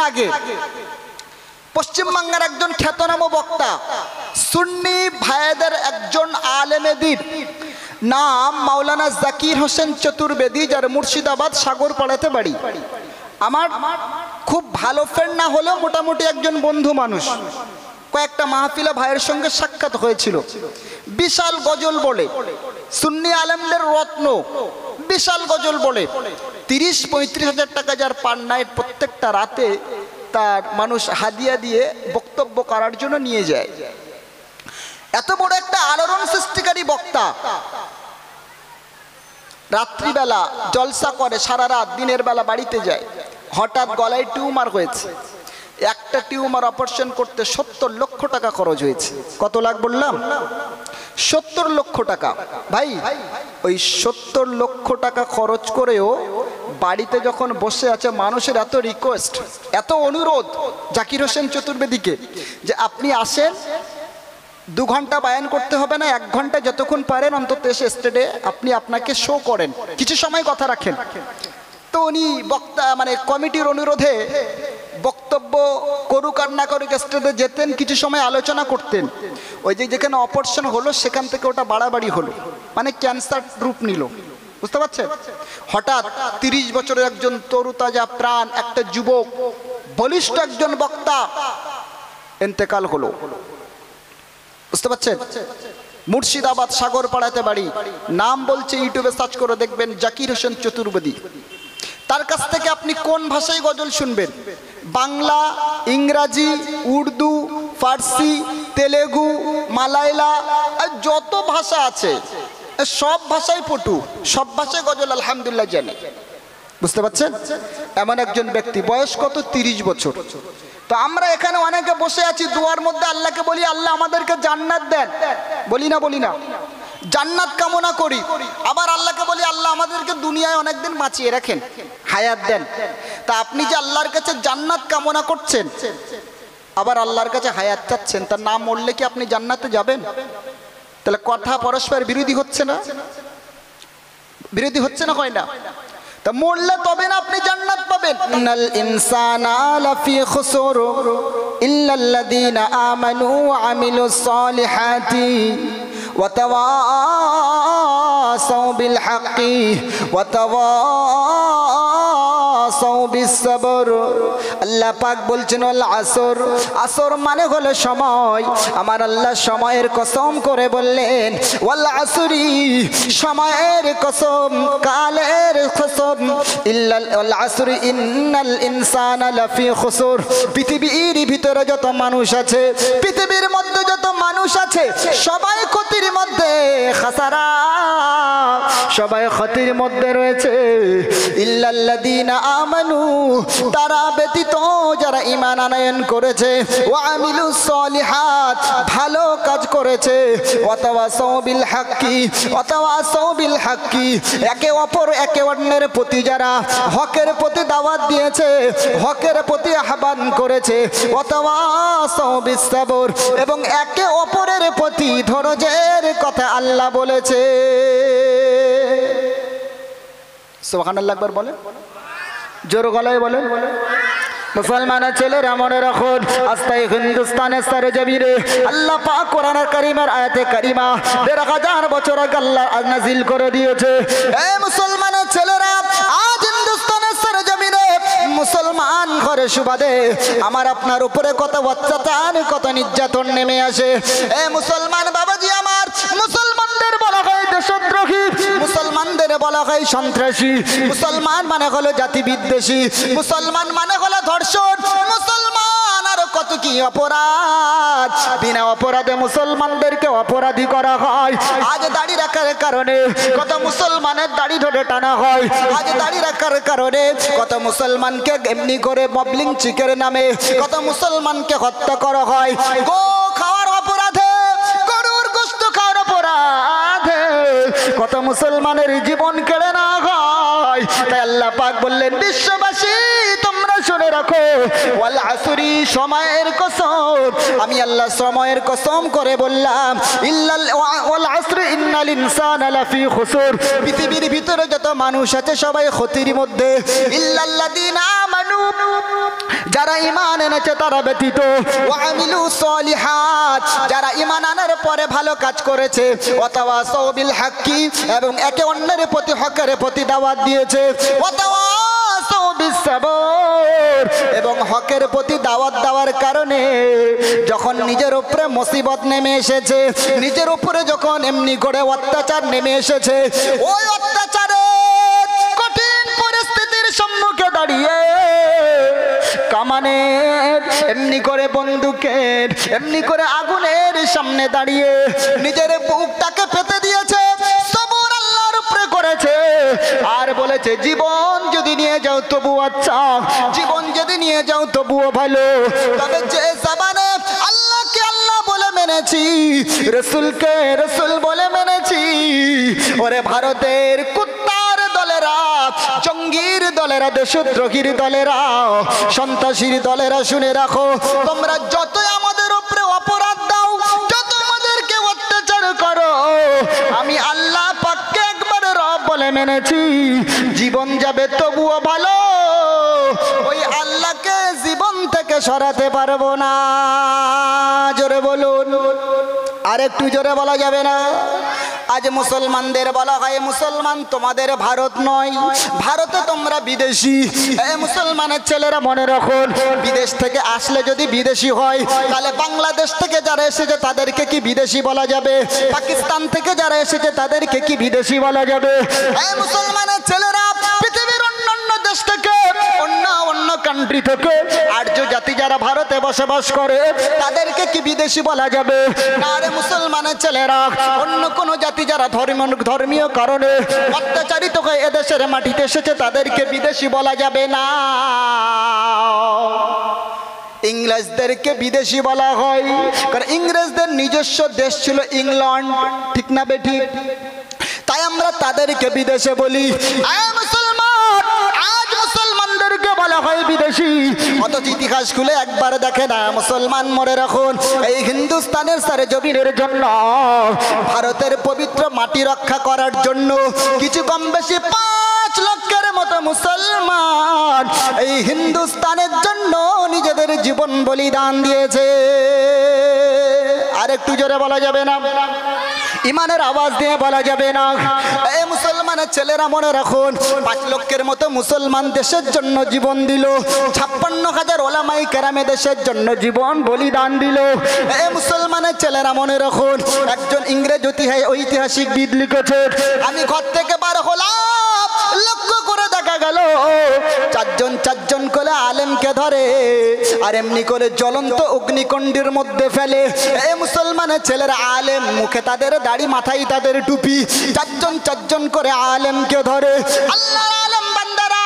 আগে পশ্চিমবঙ্গের একজন খ্যাতনামা বক্তা সুন্নি ভাইদের একজন আলেমে দ্বীপ নাম মাওলানা জাকির হোসেন চতুর্বেদী, যার মুর্শিদাবাদ সাগরপাড়াতে বাড়ি। আমার খুব ভালো ফ্রেন্ড না হলেও মোটামুটি একজন বন্ধু মানুষ। কয়েকটা মাহফিলে ভাইয়ের সঙ্গে সাক্ষাৎ হয়েছিল। বিশাল গজল বলে, সুন্নি আলেমদের রত্ন, বিশাল গজল বলে। 30-35 হাজার টাকা যার পার নাইট প্রত্যেকটা রাতে তার মানুষ হাদিয়া দিয়ে বক্তব্য করার জন্য নিয়ে যায়। এত বড় একটা আলোড়ন সৃষ্টিকারী বক্তা রাত্রিবেলা জলসা করে, সারা রাত, দিনের বেলা বাড়িতে যায়। হঠাৎ গলায় টিউমার হয়েছে। একটা টিউমার অপারেশন করতে 70 লক্ষ টাকা খরচ হয়েছে। কত লাখ বললাম? 70 লক্ষ টাকা। ভাই, ওই 70 লক্ষ টাকা খরচ করেও বাড়িতে যখন বসে আছে, মানুষের এত রিকোয়েস্ট, এত অনুরোধ জাকির হোসেন চতুর্বেদীকে যে আপনি আসেন, 2 ঘন্টা বায়ান করতে হবে না, 1 ঘন্টা যতক্ষণ পারেন অন্তত এসে স্টেজে আপনি আপনাকে শো করেন, কিছু সময় কথা রাখেন। তো উনি বক্তা মানে কমিটির অনুরোধে বক্তব্য করুক আর না করুক স্টেজে যেতেন, কিছু সময় আলোচনা করতেন। ওই যে যেখানে অপারেশন হলো সেখান থেকে ওটা বাড়াবাড়ি হলো, মানে ক্যান্সার রূপ নিল, বুঝতে পারছেন? হঠাৎ 30 বছরের একজন তরুতাজা প্রাণ, একটা যুবক, বলিষ্ঠ একজন বক্তা ইন্তেকাল হলো, বুঝতে পারছেন? মুর্শিদাবাদ সাগরপাড়াতে বাড়ি। নাম বলছে, ইউটিউবে সার্চ করে দেখবেন জাকির হোসেন চতুর্বেদী। তার কাছ থেকে আপনি কোন ভাষায় গজল শুনবেন? বাংলা, ইংরাজি, উর্দু, ফার্সি, তেলেগু, মালায়ালা, আর যত ভাষা আছে সব ভাষায় পটু, সব ভাষায় গজল আলহামদুলিল্লাহ জানে, বুঝতে পারছেন? এমন একজন ব্যক্তি, বয়স কত? 30 বছর। তো আমরা এখানে অনেকে বসে আছি, দুয়ার মধ্যে আল্লাহকে বলি আল্লাহ আমাদেরকে জান্নাত দেন, বলি না? জান্নাত কামনা করি। আবার আল্লাহকে বলি আল্লাহ আমাদেরকে দুনিয়ায় অনেকদিন বাঁচিয়ে রাখেন, হায়াত দেন। তা আপনি যে আল্লাহর কাছে জান্নাত কামনা করছেন, আবার আল্লাহর কাছে হায়াত চাচ্ছেন, তার নাম মরলে কি আপনি জান্নাতে যাবেন? তাহলে কথা পরস্পর বিরোধী হচ্ছে না? বিরোধী হচ্ছে না? হয় না? তা মরলে তবে না আপনি জান্নাত পাবেন। ইন্নাল ইনসানা লাফি খুসুর ইল্লাল্লাযীনা আমানু ওয়া আমিলুস সালিহাতি ওয়া তাওয়াসাউ বিল হাক্কি ওয়া তাওয়াসাউ বিস সাবর। আল্লাহ পাক বলছেন আল আসর, আসর মানে হলো সময়। আমার আল্লাহ সময়ের কসম করে বললেন ওয়াল আসরি, সময়ের কসম, কালের কসম, ইল্লাল আসরি ইন্নাল ইনসানা লাফি খুসুর। পৃথিবীর ভিতরে যত মানুষ আছে, পৃথিবীর মধ্যে যত মানুষ আছে, সবাই ক্ষতির মধ্যে, খাসারা, সবাই ক্ষতির মধ্যে রয়েছে। ইল্লাল্লাযীনা আমানু, তারা ব্যতীত যারা ঈমান আনয়ন করেছে, ওয়া আমিলুস সালিহাত, ভালো কাজ করেছে, ওয়া তাওয়াসাউ বিল হাক্কি, ওয়া তাওয়াসাউ বিল হাক্কি, একে অন্যের প্রতি যারা হকের প্রতি দাওয়াত দিয়েছে, হকের প্রতি আহ্বান করেছে, ওয়া তাওয়াসাউ বিস সাবর, এবং একে অপরের প্রতি ধৈর্যের কথা আল্লাহ বলেছে। সুবহানাল্লাহ, একবার বলেন, জোর গলায় বলেন। মুসলমানের ছেলেরা মনে রাখুন, আস্তাই হিন্দুস্তানের সরজমিনে আল্লাহ পাক কোরআনের কারীমের আয়াতে কারিমা ১৫০০ বছর আগে আল্লাহ নাযিল করে দিয়েছে। এই মুসলমানের ছেলেরা, আজ হিন্দুস্তানের সরজমিনে মুসলমান ঘরে সুবাদে আমার আপনার উপরে কত অত্যাচার, কত নির্যাতন নেমে আসে। এই মুসলমান বাবাজি আমার, মুসলমানদের বলা হয় দেশদ্রোহী, মুসলমানদের বলা হয় সন্ত্রাসী, মুসলমান মানে হলো জাতি বিদ্বেষী, মুসলমান মানে হলো ধর্ষণ, মুসলমান আরো কত কি অপরাধ। বিনা অপরাধে মুসলমানদেরকে অপরাধী করা হয়। আজ দাড়ি রাখার কারণে কত মুসলমানের দাড়ি ধরে টানা হয়। আজ দাড়ি রাখার কারণে কত মুসলমানকে এমনি করে মবলিং চিকের নামে কত মুসলমানকে হত্যা করা হয়। গো খাওয়ার অপরাধে, গরুর গোশত খাওয়ার অপরাধে কত মুসলমানের জীবন কেড়ে না হয়। তাই আল্লাহ পাক বললেন, বিশ্ববাসী তোমরা শুনে রাখো, ওয়াল আসরি, সময়ের কসম, আমি আল্লাহ সময়ের কসম করে বললাম, ওয়াল আসরি ইন্নাল ইনসানা লাফি খুসুর, পৃথিবীর ভিতরে যত মানুষ আছে সবাই ক্ষতির মধ্যে। ইল্লাল্লাযীনা আমানু, যারা ঈমান এনেছে তারা ব্যতীত, ওয়া আমিলু সলিহাত, যারা ঈমান আনার পরে ভালো কাজ করেছে, ওয়া তাওয়াসাউ বিল হাক্কি, এবং একে অন্যের প্রতি হকের প্রতি দাওয়াত দিয়েছে, ওয়া তাওয়াসাউ বিস সাবর, এবং হকের প্রতি দাওয়াত দেওয়ার কারণে যখন নিজের উপরে মুসিবত নেমে এসেছে, নিজের উপরে যখন এমনি করে অত্যাচার নেমে এসেছে, ওই অত্যাচারের কঠিন পরিস্থিতির সম্মুখে দাঁড়িয়ে কামানের, এমনি করে বন্দুকের, এমনি করে আগুনের সামনে দাঁড়িয়ে নিজের বুকটাকে পেতে দিয়েছে, সবর আল্লাহর উপরে করেছে, আর বলেছে জীবন যদি নিয়ে যাও তবু আচ্ছা, জীবন যদি নিয়ে যাও তবুও ভালো, তবে যে জবানে আল্লাহকে আল্লাহ বলে মেনেছি, রসুলকে রসুল বলে মেনেছি, ওরে ভারতের কুত্তার দলেরা, জঙ্গির দলেরা, দেশদ্রোহীর দলেরা, সন্ত্রাসীর দলেরা, শুনে রাখো, তোমরা যতই আমাদের উপরে অপরাধ দাও, যত আমাদেরকে অত্যাচার করো, আমি আল্লাহ পাককে একবার রব বলে মেনেছি, জীবন যাবে তবুও ভালো, ওই আল্লাহকে জীবন থেকে সরাতে পারবো না। জোরে বলুন, আর একটু জোরে বলা যাবে না? আজ মুসলমানদের বলা হয় মুসলমান তোমাদের ভারত নয়, ভারতে তোমরা বিদেশি। এই মুসলমানের ছেলেরা মনে রাখুন, বিদেশ থেকে আসলে যদি বিদেশি হয়, তাহলে বাংলাদেশ থেকে যারা এসেছে তাদেরকে কি বিদেশি বলা যাবে? পাকিস্তান থেকে যারা এসেছে তাদেরকে কি বিদেশি বলা যাবে? এই মুসলমানের ছেলেরা পৃথিবীর অন্যান্য দেশ থেকে, অন্য কান্ট্রি থেকে আর্য জাতি যারা ভারতে বসবাস করে তাদেরকে কি বিদেশি বলা যাবে? না রে মুসলমানের ছেলেরা, অন্য কোন জাতি যারা ধর্মীয় কারণে অত্যাচারিত হয়ে এদেশের মাটিতে এসেছে তাদেরকে বিদেশি বলা যাবে না। ইংরেজদেরকে বিদেশি বলা হয়, কারণ ইংরেজদের নিজস্ব দেশ ছিল ইংল্যান্ড, ঠিক না বেঠিক? তাই আমরা তাদেরকে বিদেশে বলি। মুসলমান, আজ মুসলমানদেরকে বলা হয় বিদেশি, অথচ ইতিহাস খুলে একবার দেখে না। মুসলমান মনে রাখুন, এই হিন্দুস্তানের সারে জমিনের জন্য, ভারতের পবিত্র মাটি রক্ষা করার জন্য কিছু কম বেশি 5 লক্ষের মতো মুসলমান এই হিন্দুস্তানের জন্য নিজেদের জীবন বলিদান দিয়েছে। আর একটু জোরে বলা যাবে না? ইমানের আওয়াজ দিয়ে বলা যাবে না? এই মুসলমানের ছেলেরা মনে রাখুন, 5 লক্ষের মতো মুসলমান দেশের জন্য জীবন দিল, 56,000 ওলামায়ে কেরামে দেশের জন্য জীবন বলিদান দিল। এই মুসলমানের ছেলেরা মনে রাখুন, একজন ইংরেজ ঐতিহাসিকবিদ লিখেছে, আমি ঘর থেকে বার হলাম, লক্ষ্য করে দেখা গেল 4জন করে আলেমকে ধরে আর এমনি করে জ্বলন্ত অগ্নিকুণ্ডের মধ্যে ফেলে। এই মুসলমানের ছেলেরা আলেম, মুখে তাদের দাড়ি, মাথায় তাদের টুপি, 4জন করে আলেমকে ধরে। আল্লাহর আলেম বান্দারা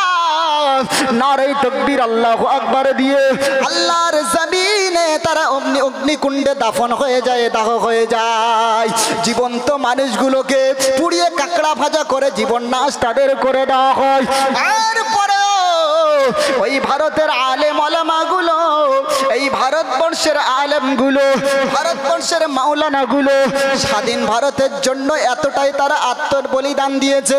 নারে তাকবীর আল্লাহু আকবার দিয়ে আল্লাহর জমিনে তারা অগ্নিকুণ্ডে দাফন হয়ে যায়, দাহ হয়ে যায়। জীবন্ত মানুষগুলোকে পুড়িয়ে কাঁকড়া ভাজা করে জীবন নাশ তাদের করে দেওয়া হয়। আর পরেও ওই ভারতের আলেম ওলামাগুলো, এই ভারতবর্ষের আলেমগুলো, ভারতবর্ষের মাওলানাগুলো স্বাধীন ভারতের জন্য এতটাই তারা আত্মবলিদান দিয়েছে,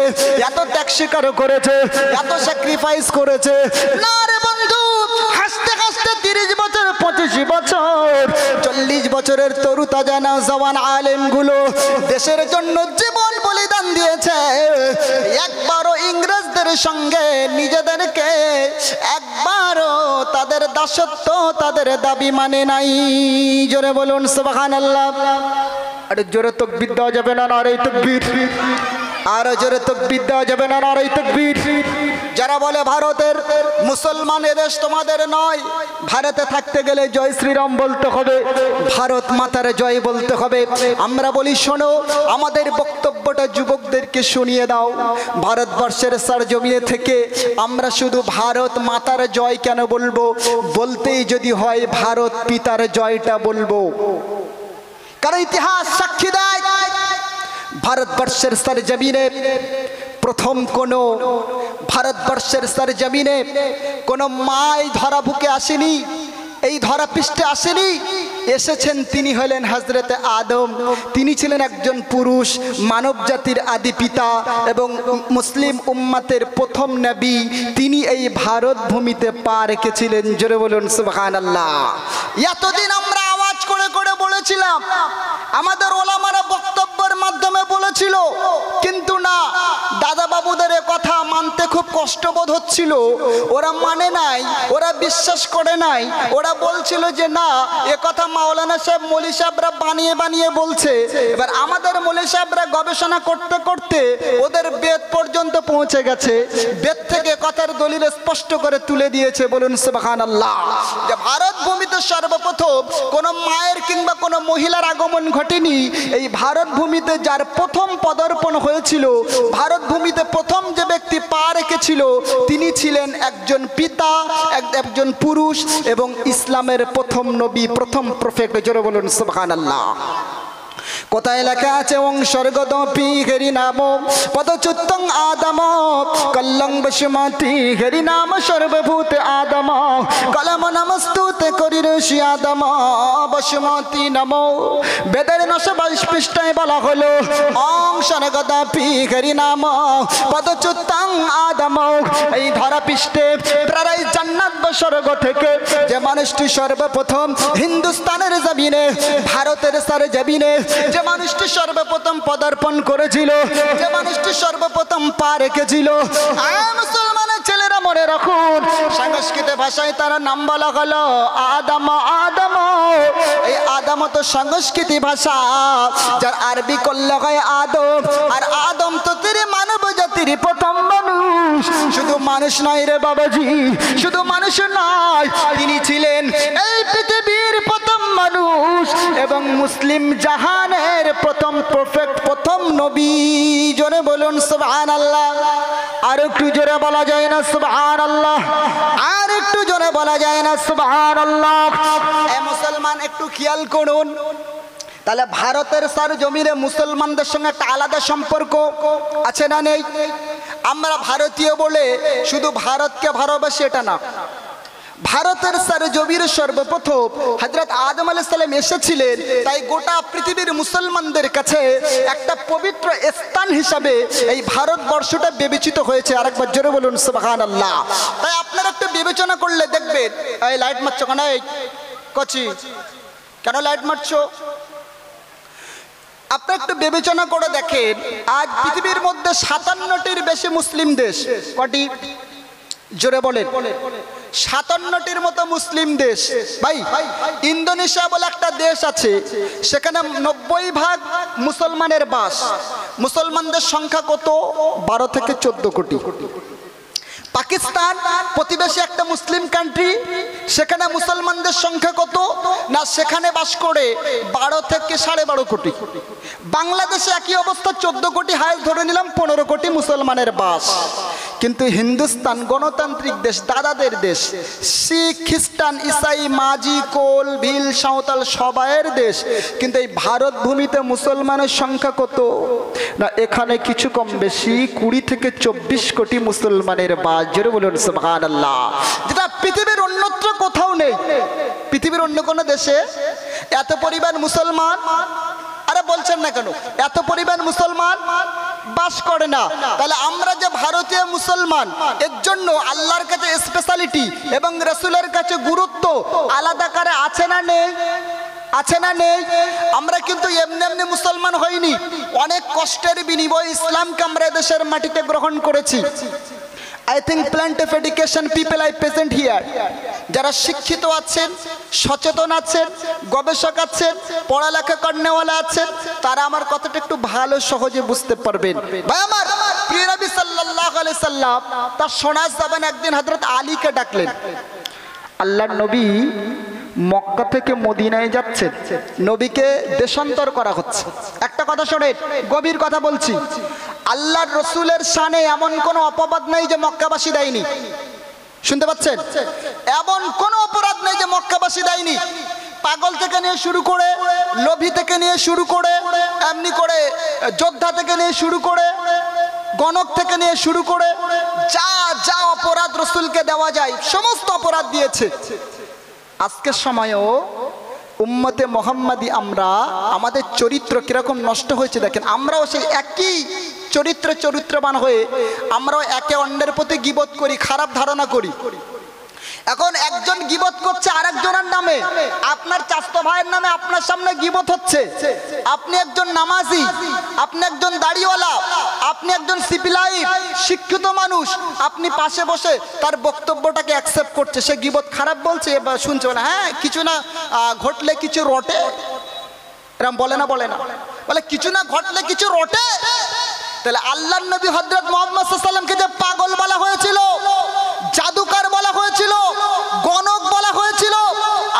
এত ত্যাগ স্বীকার করেছে, এত স্যাক্রিফাইস করেছে। না রে বন্ধু, হাসতে হাসতে 30 বছর, 25 বছর, 40 বছরের তরু তাজা নওজওয়ান আলেমগুলো দেশের জন্য জীবন বলিদান দিয়েছে। একবারও ইংরেজদের সঙ্গে নিজেদেরকে একবারও তাদের দাসত্ব, তাদের দাবি মানে নাই। জোরে বলুন সুবহানাল্লাহ। আরে জোরে তাকবীর দেওয়া যাবে না? নারে তাকবীর। আরো জোরে তাকবীর দেওয়া যাবে না? নারে তাকবীর। যারা বলে ভারতের মুসলমান এদেশ তোমাদের নয়, ভারতে থাকতে গেলে জয় শ্রীরাম বলতে হবে, ভারত মাতার জয় বলতে হবে। আমরা বলি শোনো, আমাদের বক্তব্যটা যুবকদেরকে শুনিয়ে দাও। ভারতবর্ষের সরজমিনে থেকে আমরা শুধু ভারত মাতার জয় কেন বলবো? বলতেই যদি হয় ভারত পিতার জয়টা বলবো, কারণ ইতিহাস সাক্ষী দেয় ভারতবর্ষের সরজমিনে প্রথম কোন, ভারতবর্ষের সরজমিনে কোন মাই ধরা বুকে আসেনি, এই ধরা পৃষ্ঠে আসেনি। এসেছেন তিনি হলেন হযরতে আদম। তিনি ছিলেন একজন পুরুষ, মানব জাতির আদি পিতা এবং মুসলিম উম্মতের প্রথম নবী। তিনি এই ভারত ভূমিতে পা রেখেছিলেন। জোরে বলুন সুবহানাল্লাহ। এতদিন আমরা আওয়াজ করে করে বলেছিলাম, আমাদের ওলামারা বক্তব্যের মাধ্যমে বলেছিল, কিন্তু না, দাদা বাবুদের কথা মানতে খুব কষ্টবোধ হচ্ছিল। ওরা মানে নাই, ওরা বিশ্বাস করে নাই। ওরা বলছিল যে না, এ কথা মাওলানা সাহেব মৌলী সাহেবরা বানিয়ে বানিয়ে বলছে। এবার আমাদের মৌলী সাহেবরা গবেষণা করতে করতে ওদের বেদ পর্যন্ত পৌঁছে গেছে। বেদ থেকে কথার দলিল স্পষ্ট করে তুলে দিয়েছে। বলুন সুবহানাল্লাহ। যে ভারত ভূমিতে সর্বপ্রথম কোনো মায়ের কিংবা কোনো মহিলার আগমন ঘটেনি। এই ভারত ভূমিতে যার প্রথম পদার্পণ হয়েছিল, ভারত ভূমিতে প্রথম যে ব্যক্তি পা রেখেছিল, তিনি ছিলেন একজন পিতা, একজন পুরুষ এবং ইসলামের প্রথম নবী, প্রথম প্রফেট। জোরে বলুন সুবহানাল্লাহ। কোথায় লেখা আছে, ওং স্বর্গদপি হরি নাম পদচ্যুতং আদম কল্লং বসুমতি হরি নাম সর্বভূত আদম কলম নমস্তুতে করি ঋষি আদম বসুমতি নমো। বেদের 922 পৃষ্ঠায় বলা হলো, ওং স্বর্গদপি হরি নাম পদচ্যুতং আদম। এই ধরা পৃষ্ঠে প্রায় জান্নাত বা স্বর্গ থেকে যে মানুষটি সর্বপ্রথম হিন্দুস্তানের জমিনে, ভারতের সারে জমিনে যে মানুষটি সর্বপ্রথম পদার্পণ করেছিল, যে মানুষটি সর্বপ্রথম পা রেখেছিল, মুসলমানের ছেলেরা মনে রাখুন, সংস্কৃত ভাষায় তার নাম বলা হলো আদম। আদম, এই আদম তো সংস্কৃতি ভাষা, যার আরবি করলে হয় আদম। আর আদম তো তিনি মানব জাতির প্রথম মানুষ। শুধু মানুষ নয় রে বাবাজি, শুধু মানুষ নয়, তিনি ছিলেন এই পৃথিবীর প্রথম মানুষ এবং মুসলিম জাহানের প্রথম প্রফেট, প্রথম নবী। জোরে বলুন সুবহানাল্লাহ। আর একটু জোরে বলা যায় না সুবহানাল্লাহ? আর একটু জোরে বলা যায় না সুবহানাল্লাহ? এ মুসলমান, একটু খেয়াল করুন, তাহলে ভারতের সার জমিনে মুসলমানদের সঙ্গে একটা আলাদা সম্পর্ক আছে না নেই? আমরা ভারতীয় বলে শুধু ভারতকে ভালোবাসি এটা না। ভারতের সারে জমির সর্বপ্রথম হযরত আদম আলাইহিস সালাম এসেছিলেন, তাই গোটা পৃথিবীর মুসলমানদের কাছে একটা পবিত্র স্থান হিসাবে এই ভারতবর্ষটা বিবেচিত হয়েছে। আরেকবার জোরে বলুন সুবহানাল্লাহ। তাই আপনারা একটু বিবেচনা করলে দেখবেন, এই লাইট মারছো কেন? এই কচি, কেন লাইট মারছো? আপনি একটু বিবেচনা করে দেখেন, আজ পৃথিবীর মধ্যে 57টির বেশি মুসলিম দেশ। কটি? জোরে বলেন। 57টির মতো মুসলিম দেশ। ভাই, ইন্দোনেশিয়া বলে একটা দেশ আছে, সেখানে 90% মুসলমানের বাস। মুসলমানদের সংখ্যা কত? 12 থেকে 14 কোটি। পাকিস্তান প্রতিবেশী একটা মুসলিম কান্ট্রি, সেখানে মুসলমানদের সংখ্যা কত না, সেখানে বাস করে 12 থেকে 12.5 কোটি। বাংলাদেশে একই অবস্থা, 14 কোটি, হাইস্ট ধরে নিলাম 15 কোটি মুসলমানের বাস। কিন্তু হিন্দুস্তান গণতান্ত্রিক দেশ, দাদাদের দেশ, শিখ, খ্রিস্টান, ইসাই, মাঝি, কোল, ভিল, সাঁওতাল সবাইয়ের দেশ। কিন্তু এই ভারত ভূমিতে মুসলমানের সংখ্যা কত না, এখানে কিছু কম বেশি 20 থেকে 24 কোটি মুসলমানের বাস। জোরে বলুন সুবহানাল্লাহ। যেটা পৃথিবীর অন্যত্র কোথাও নেই। পৃথিবীর অন্য কোন দেশে এত পরিমাণ মুসলমান, আরে বলছেন না কেন, এত পরিমাণ মুসলমান বাস করে না। তাহলে আমরা যে ভারতীয় মুসলমান, এর জন্য আল্লাহর কাছে স্পেশালিটি এবং রাসূলের কাছে গুরুত্ব আলাদা করে আছে না নেই? আছে না নেই? আমরা কিন্তু এমনি এমনি মুসলমান হইনি, অনেক কষ্টের বিনিময়ে ইসলামকে আমরা দেশের মাটিতে গ্রহণ করেছি। I think plenty of education people are present here. যারা শিক্ষিত আছেন, সচেতন আছেন, গবেষক আছেন, পড়ালেখা করনেওয়ালা আছেন, তারা আমার কথাটা একটু ভালো সহজে বুঝতে পারবেন। ভাই আমার, প্রিয় নবী সাল্লাল্লাহু আলাইহি সাল্লাম তার সোনার জবানে একদিন হযরত আলীকে ডাকলেন। আল্লাহর নবী মক্কা থেকে মদিনায় যাচ্ছেন, নবীকে দেশান্তর করা হচ্ছে। একটা কথা শোনেন, গভীর কথা বলছি, আল্লাহর রসুলের শানে এমন কোনো অপবাদ নেই যে মক্কাবাসী দেয়নি। শুনতে পাচ্ছেন? এমন কোনো অপরাধ নেই যে মক্কাবাসী দেয়নি। পাগল থেকে নিয়ে শুরু করে, লোভী থেকে নিয়ে শুরু করে, এমনি করে যোদ্ধা থেকে নিয়ে শুরু করে, গণক থেকে নিয়ে শুরু করে, যা যা অপরাধ রসুলকে দেওয়া যায় সমস্ত অপরাধ দিয়েছে। আজকের সময়েও উম্মতে মোহাম্মদী আমরা, আমাদের চরিত্র কিরকম নষ্ট হয়েছে দেখেন। আমরাও সেই একই চরিত্রবান হয়ে আমরাও একে অন্যের প্রতি গীবত করি, খারাপ ধারণা করি। এখন একজন গীবত করছে আরেকজনের নামে, আপনার চাচতো ভাইয়ের নামে আপনার সামনে গীবত হচ্ছে। আপনি একজন নামাজি, আপনি একজন দাড়িওয়ালা, আপনি একজন সিপিলাইট শিক্ষিত মানুষ, আপনি পাশে বসে তার বক্তব্যটাকে অ্যাকসেপ্ট করছে। সে গীবত খারাপ বলছে বা শুনছে, বলে হ্যাঁ কিছু না ঘটলে কিছু রটে, এরকম বলে না বলে কিছু না ঘটলে কিছু রটে। তাহলে আল্লাহর নবী হযরত মুহাম্মদ সাল্লাল্লাহু আলাইহি ওয়াসাল্লামকে যে পাগল বলা হয়েছিল, জাদুকর বলা হয়েছিল, গণক বলা হয়েছিল,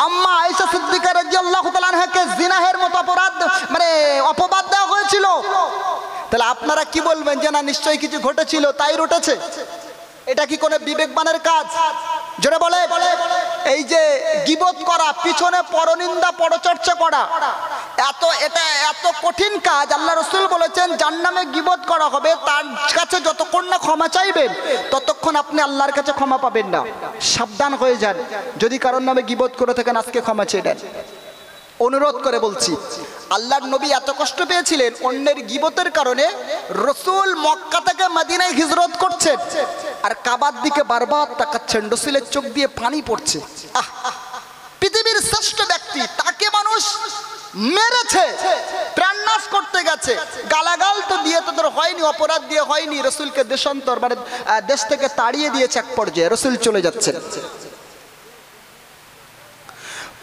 আম্মা আয়েশা সিদ্দিকা রাদিয়াল্লাহু তাআলা আনহাকে জিনাহের মতো অপবাদ দেওয়া হয়েছিল। তাহলে আপনারা কি বলবেন যে না নিশ্চয়ই কিছু ঘটেছিল তাই রটেছে? এটা কি কোনো বিবেকবানের কাজ? জোরে বলে। এই যে গীবত করা, পিছনে পরনিন্দা পরচর্চা করা, এটা এত কঠিন কাজ। আল্লাহ রাসূল বলেছেন জান্নামে গীবত করা হবে, তার কাছে যতক্ষণ না ক্ষমা চাইবেন ততক্ষণ আপনি আল্লাহর কাছে ক্ষমা পাবেন না। সাবধান হয়ে যান, যদি কারোর নামে গীবত করে থাকেন আজকে ক্ষমা চেয়ে নেন। অনুরোধ করে বলছি, আল্লাহর নবী এত কষ্ট পেয়েছিলেন অন্যের গীবতের কারণে। রসুল মক্কা থেকে মদিনায় হিজরত করছেন আর কাবার দিকে বারবার তাকাচ্ছেন, রসুলের চোখ দিয়ে পানি পড়ছে। পৃথিবীর শ্রেষ্ঠ ব্যক্তি, তাকে মানুষ মেরেছে, প্রাণনাশ করতে গেছে, গালাগাল তো দিয়ে তাদের হয়নি, অপরাধ দিয়ে হয়নি, রসুলকে দেশান্তর দেশ থেকে তাড়িয়ে দিয়েছে। এক পর্যায়ে রসুল চলে যাচ্ছেন।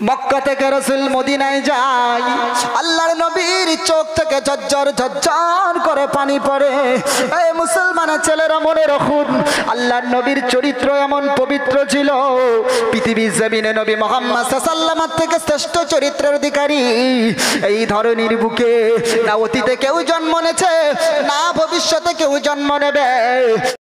মক্কা থেকে রসুল মদিনায় যায়, আল্লাহর নবীর চোখ থেকে ঝরঝর করে পানি পড়ে। এই মুসলমানের ছেলেরা মনে রাখুন, আল্লাহর নবীর চরিত্র এমন পবিত্র ছিল, পৃথিবীর জমিনে নবী মুহাম্মদ সাল্লাল্লাহু আলাইহি ওয়াসাল্লাম থেকে শ্রেষ্ঠ চরিত্রের অধিকারী এই ধরনীর বুকে না অতীতে কেউ জন্ম নেছে, না ভবিষ্যতে কেউ জন্ম নেবে।